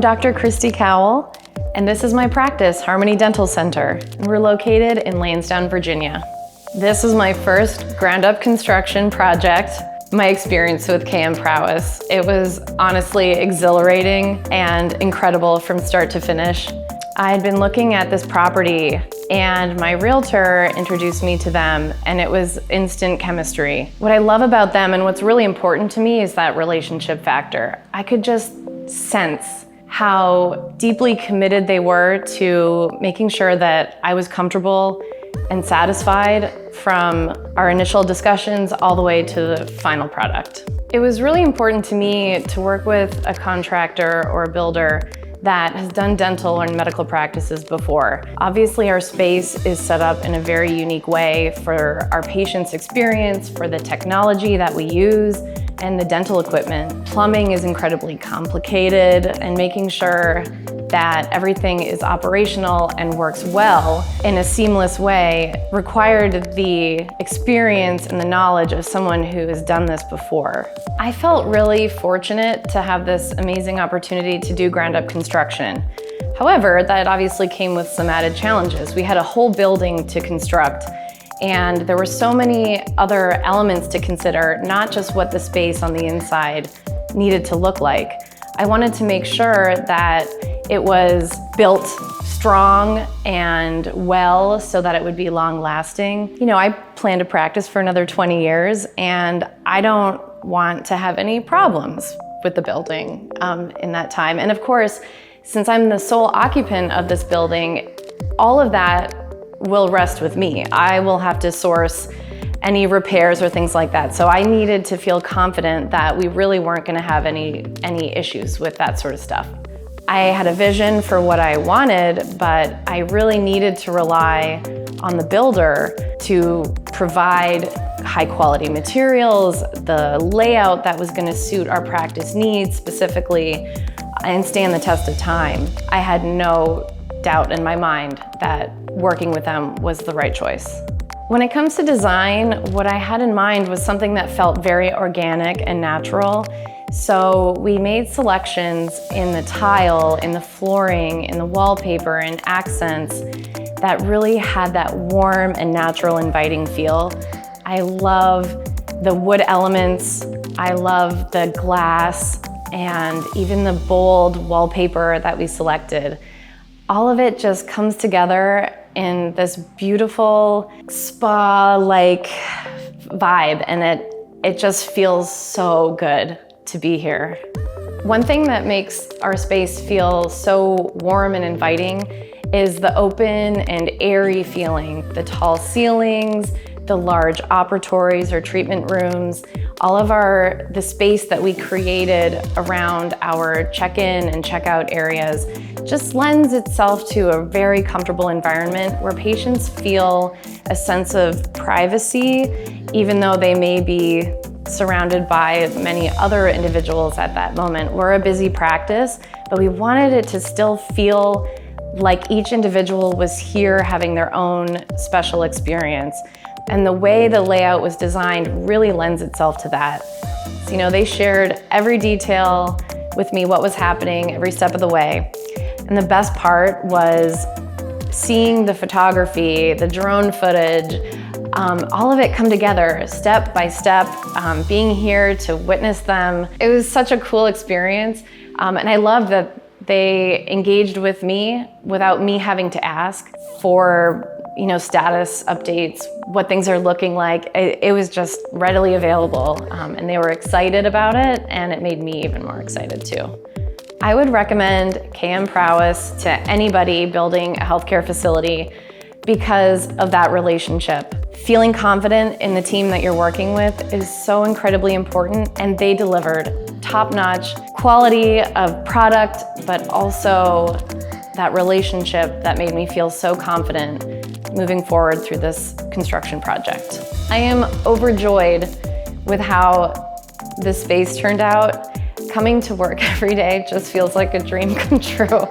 Dr. Christy Cowell, and this is my practice, Harmony Dental Center. We're located in Lansdowne, Virginia. This is my first ground-up construction project. My experience with KM Prowess. It was honestly exhilarating and incredible from start to finish. I had been looking at this property and my realtor introduced me to them, and it was instant chemistry. What I love about them and what's really important to me is that relationship factor. I could just sense how deeply committed they were to making sure that I was comfortable and satisfied from our initial discussions all the way to the final product. It was really important to me to work with a contractor or a builder that has done dental or medical practices before. Obviously, our space is set up in a very unique way for our patients' experience, for the technology that we use, and the dental equipment. Plumbing is incredibly complicated, and making sure that everything is operational and works well in a seamless way required the experience and the knowledge of someone who has done this before. I felt really fortunate to have this amazing opportunity to do ground-up construction. However, that obviously came with some added challenges. We had a whole building to construct, and there were so many other elements to consider, not just what the space on the inside needed to look like. I wanted to make sure that it was built strong and well so that it would be long lasting. You know, I plan to practice for another 20 years and I don't want to have any problems with the building in that time. And of course, since I'm the sole occupant of this building, all of that will rest with me. I will have to source any repairs or things like that. So I needed to feel confident that we really weren't going to have any issues with that sort of stuff. I had a vision for what I wanted, but I really needed to rely on the builder to provide high quality materials, the layout that was going to suit our practice needs specifically, and stand the test of time. I had no doubt in my mind that working with them was the right choice. When it comes to design, what I had in mind was something that felt very organic and natural. So we made selections in the tile, in the flooring, in the wallpaper, and accents that really had that warm and natural, inviting feel. I love the wood elements, I love the glass, and even the bold wallpaper that we selected. All of it just comes together in this beautiful spa-like vibe, and it just feels so good to be here. One thing that makes our space feel so warm and inviting is the open and airy feeling. The tall ceilings, the large operatories or treatment rooms, all of the space that we created around our check-in and check-out areas just lends itself to a very comfortable environment where patients feel a sense of privacy, even though they may be surrounded by many other individuals at that moment. We're a busy practice, but we wanted it to still feel like each individual was here having their own special experience. And the way the layout was designed really lends itself to that. So, you know, they shared every detail with me, what was happening every step of the way. And the best part was seeing the photography, the drone footage, all of it come together step by step, being here to witness them. It was such a cool experience. And I love that they engaged with me without me having to ask for, you know, status updates, what things are looking like. It was just readily available, and they were excited about it, and it made me even more excited too. I would recommend KM Prowess to anybody building a healthcare facility because of that relationship. Feeling confident in the team that you're working with is so incredibly important, and they delivered top-notch quality of product, but also that relationship that made me feel so confident moving forward through this construction project. I am overjoyed with how this space turned out. Coming to work every day just feels like a dream come true.